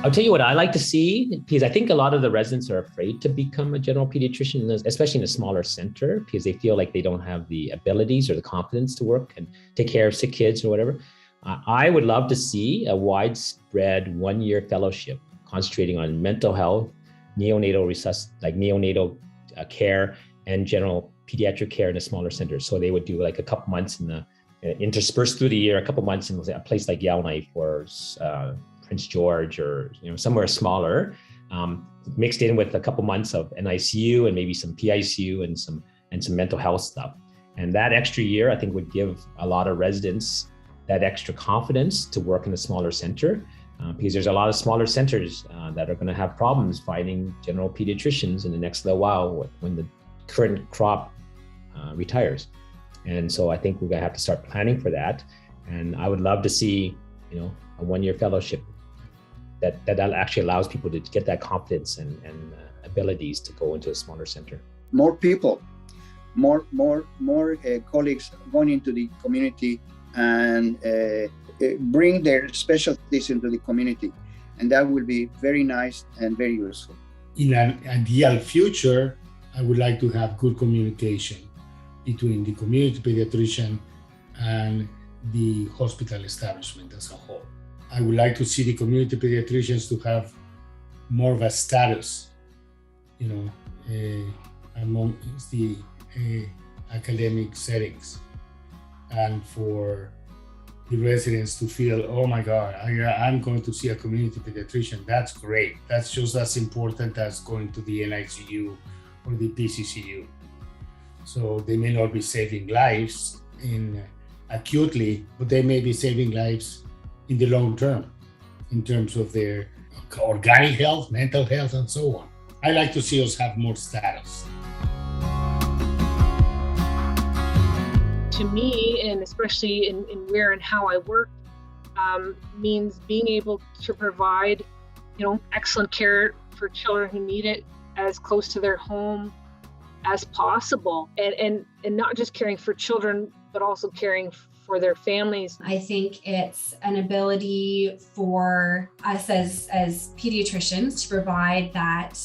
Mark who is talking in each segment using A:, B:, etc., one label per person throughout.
A: I'll tell you what I like to see, because I think a lot of the residents are afraid to become a general pediatrician, especially in a smaller center, because they feel like they don't have the abilities or the confidence to work and take care of sick kids or whatever. I would love to see a widespread one-year fellowship concentrating on mental health, neonatal care, and general pediatric care in a smaller center. So they would do like a couple months in the interspersed through the year, a couple months in a place like Yellowknife or Prince George, or somewhere smaller, mixed in with a couple months of NICU and maybe some PICU and some mental health stuff. And that extra year, I think, would give a lot of residents that extra confidence to work in a smaller center, because there's a lot of smaller centers that are going to have problems finding general pediatricians in the next little while when the current crop retires. And so I think we're going to have to start planning for that. And I would love to see, a one-year fellowship that actually allows people to get that confidence and abilities to go into a smaller center.
B: More people, more colleagues going into the community and bring their specialties into the community. And that will be very nice and very useful.
C: In an ideal future, I would like to have good communication between the community pediatrician and the hospital establishment as a whole. I would like to see the community pediatricians to have more of a status, among the academic settings, and for the residents to feel, oh my God, I'm going to see a community pediatrician. That's great. That's just as important as going to the NICU or the PCCU. So they may not be saving lives acutely, but they may be saving lives in the long term, in terms of their organic health, mental health, and so on. I like to see us have more status.
D: To me, and especially in where and how I work, means being able to provide, excellent care for children who need it as close to their home as possible, and not just caring for children, but also caring for their families.
E: I think it's an ability for us as pediatricians to provide that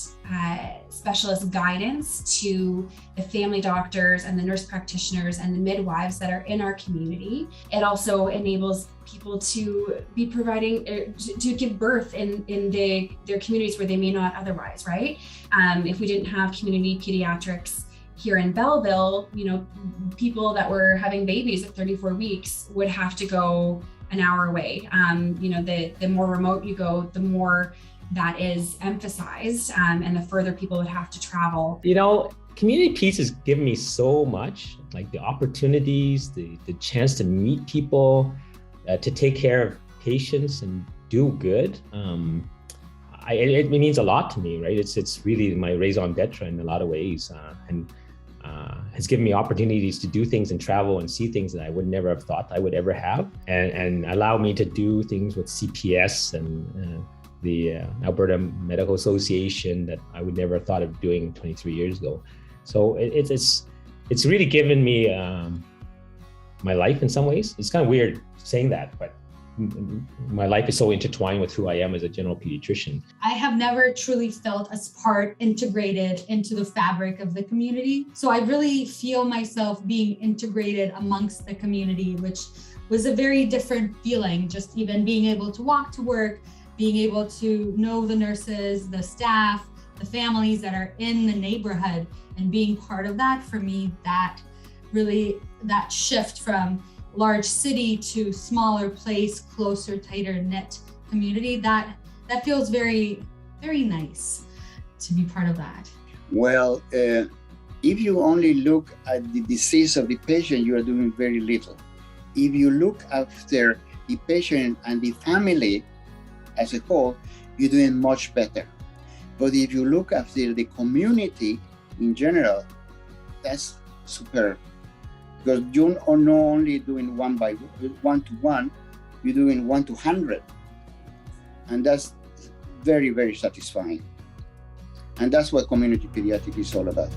E: specialist guidance to the family doctors and the nurse practitioners and the midwives that are in our community. It also enables people to be providing, to give birth in their communities where they may not otherwise, right? If we didn't have community pediatrics here in Belleville, people that were having babies at 34 weeks would have to go an hour away. The more remote you go, the more that is emphasized, and the further people would have to travel.
A: Community peace has given me so much, like the opportunities, the chance to meet people, to take care of patients and do good. It means a lot to me, right? It's really my raison d'etre in a lot of ways, and has given me opportunities to do things and travel and see things that I would never have thought I would ever have, and allow me to do things with CPS and the Alberta Medical Association that I would never have thought of doing 23 years ago. So it's really given me my life in some ways. It's kind of weird saying that, but my life is so intertwined with who I am as a general pediatrician.
F: I have never truly felt as integrated into the fabric of the community. So I really feel myself being integrated amongst the community, which was a very different feeling, just even being able to walk to work, being able to know the nurses, the staff, the families that are in the neighborhood, and being part of that. For me, that shift from large city to smaller place, closer, tighter knit community, that feels very, very nice to be part of that.
B: Well, if you only look at the disease of the patient, you are doing very little. If you look after the patient and the family as a whole, you're doing much better. But if you look after the community in general, that's superb. Because you are not only doing one to one, you're doing 1 to 100. And that's very, very satisfying. And that's what community pediatrics is all about.